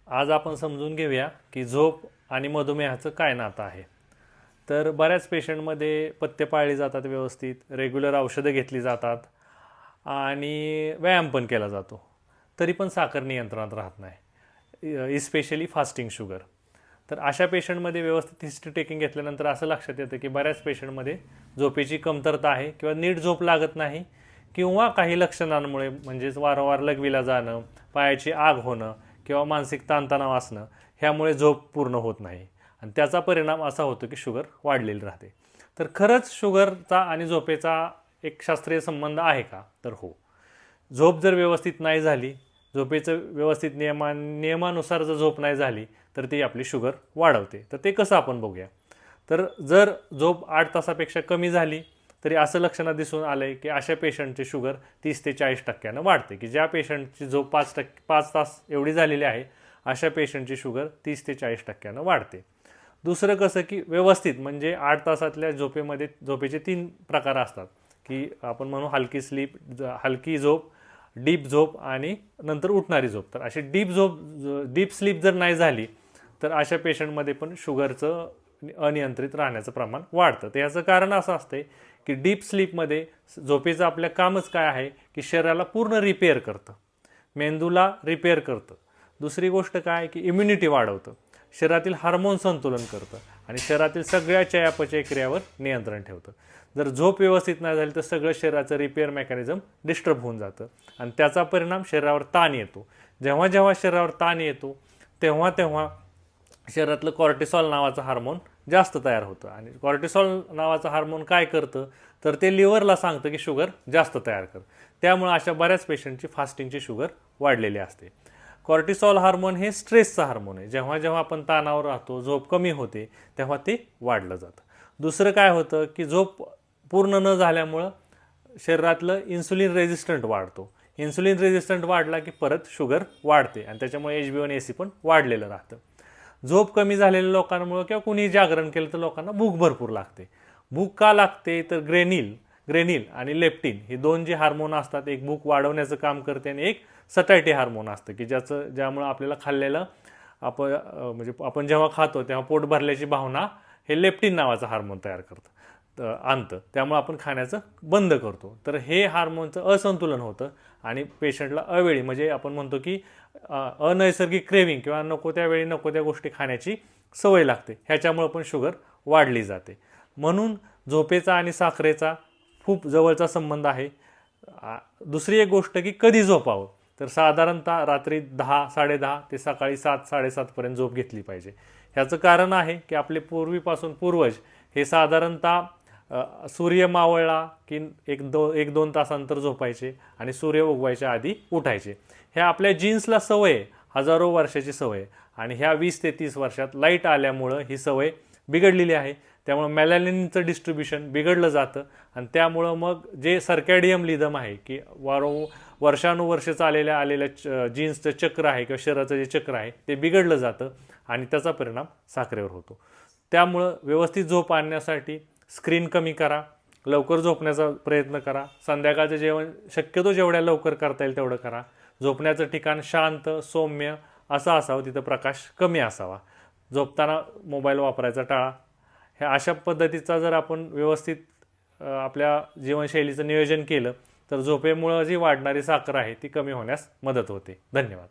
आज आपण समजून घेऊया की झोप आणि मधुमेहाचं काय नातं आहे. तर बऱ्याच पेशंटमध्ये पथ्य पाळली जातात, व्यवस्थित रेग्युलर औषधं घेतली जातात आणि व्यायाम पण केला जातो, तरी पण साखर नियंत्रणात राहत नाही, इस्पेशली फास्टिंग शुगर. तर अशा पेशंटमध्ये व्यवस्थित हिस्ट्री टेकिंग घेतल्यानंतर असं लक्षात येतं की बऱ्याच पेशंटमध्ये झोपेची कमतरता आहे किंवा नीट झोप लागत नाही, किंवा काही लक्षणांमुळे म्हणजेच वारंवार लघवीला जाणं, पायाची आग होणं किंवा मानसिक ताणतणाव असणं, ह्यामुळे झोप पूर्ण होत नाही आणि त्याचा परिणाम असा होतो की शुगर वाढलेली राहते. तर खरंच शुगरचा आणि झोपेचा एक शास्त्रीय संबंध आहे का? तर हो. झोप जर व्यवस्थित नाही झाली, झोपेचं व्यवस्थित नियमानुसार जर झोप नाही झाली तर ती आपली शुगर वाढवते. तर ते कसं आपण बघूया. तर जर झोप 8 तासापेक्षा कमी झाली तरी असं लक्षणात दिसून आलं आहे की अशा पेशंटची शुगर 30 ते 40% वाढते, की ज्या पेशंटची झोप 5 तास एवढी झालेली आहे अशा पेशंटची शुगर 30 ते 40% वाढते. दुसरं कसं की व्यवस्थित म्हणजे 8 तासातल्या झोपेमध्ये झोपेचे 3 प्रकार असतात, की आपण म्हणू हलकी स्लीप, हलकी झोप, डीप झोप आणि नंतर उठणारी झोप. तर अशी डीप स्लीप जर नाही झाली तर अशा पेशंटमध्ये पण शुगरचं अनियंत्रित राहण्याचं प्रमाण वाढतं. तर याचं कारण असं असतं की डीप स्लीपमध्ये झोपेचं आपलं कामच काय आहे की शरीराला पूर्ण रिपेअर करतं, मेंदूला रिपेअर करतं. दुसरी गोष्ट काय की इम्युनिटी वाढवतं, शरीरातील हार्मोन संतुलन करतं आणि शरीरातील सगळ्या चयापचय क्रियावर नियंत्रण ठेवतं. जर झोप व्यवस्थित नाही झाली तर सगळं शरीराचं रिपेअर मेकॅनिझम डिस्टर्ब होऊन जातं आणि त्याचा परिणाम शरीरावर ताण येतो. जेव्हा जेव्हा शरीरावर ताण येतो तेव्हा तेव्हा शरीरातलं कॉर्टिसॉल नावाचं हार्मोन जास्त तयार होतं आणि कॉर्टिसॉल नावाचं हार्मोन काय करतं तर ते लिव्हरला सांगतं की शुगर जास्त तयार कर. त्यामुळे अशा बऱ्याच पेशंटची फास्टिंगची शुगर वाढलेली असते. कॉर्टिसॉल हार्मोन हे स्ट्रेसचं हार्मोन आहे. जेव्हा जेव्हा आपण ताणावर राहतो, झोप कमी होते, तेव्हा ते वाढलं जातं. दुसरं काय होतं की झोप पूर्ण न झाल्यामुळं शरीरातलं इन्सुलिन रेझिस्टंट वाढतो. इन्सुलिन रेझिस्टंट वाढला की परत शुगर वाढते आणि त्याच्यामुळे HbA1c पण वाढलेलं राहतं. झोप कमी झालेल्या लोकांमुळे किंवा कुणी जागरण केलं तर लोकांना भूक भरपूर लागते. भूक का लागते तर ग्रेनिल आणि लेप्टिन ही दोन जे हार्मोन असतात, एक भूक वाढवण्याचं काम करते आणि एक सटायटी हार्मोन असतं की ज्यामुळे आपल्याला खाल्लेलं म्हणजे आपण जेव्हा खातो तेव्हा पोट भरल्याची भावना हे लेप्टिन नावाचं हार्मोन तयार करतं, आणतं. त्यामुळे आपण खाण्याचं बंद करतो. तर हे हार्मोनचं असंतुलन होतं आणि पेशंटला अवेळी म्हणजे आपण म्हणतो की अनैसर्गिक क्रेविंग किंवा नको त्यावेळी नको त्या गोष्टी खाण्याची सवय लागते. ह्याच्यामुळे पण शुगर वाढली जाते. म्हणून झोपेचा आणि साखरेचा खूप जवळचा संबंध आहे. दुसरी एक गोष्ट की कधी झोपावं, तर साधारणतः रात्री 10-10:30 ते सकाळी 7-7:30पर्यंत झोप घेतली पाहिजे. ह्याचं कारण आहे की आपले पूर्वीपासून पूर्वज हे साधारणतः सूर्य मावळला की 1-2 तासांतर झोपायचे आणि सूर्य उगवायच्या आधी उठायचे. ह्या आपल्या जीन्सला सवय आहे, हजारो वर्षाची सवय. आणि ह्या 20 ते 30 वर्षात लाईट आल्यामुळं ही सवय बिघडलेली आहे. त्यामुळं मेलॅनिनचं डिस्ट्रीब्युशन बिघडलं जातं आणि त्यामुळं मग जे सर्कॅडियम लिदम आहे की वर्षानुवर्ष आलेल्या जीन्सचं चक्र आहे किंवा शरीराचं जे चक्र आहे ते बिघडलं जातं आणि त्याचा परिणाम साखरेवर होतो. त्यामुळं व्यवस्थित झोप आणण्यासाठी स्क्रीन कमी करा, लवकर झोपण्याचा प्रयत्न करा, संध्याकाळचं जेवण शक्यतो जेवढ्या लवकर करता येईल तेवढं करा. झोपण्याचं ठिकाण शांत सौम्य असं असावं, तिथं प्रकाश कमी असावा. झोपताना मोबाईल वापरायचा टाळा. ह्या अशा पद्धतीचा जर आपण व्यवस्थित आपल्या जीवनशैलीचं नियोजन केलं तर झोपेमुळं जी वाढणारी साखर आहे ती कमी होण्यास मदत होते. धन्यवाद.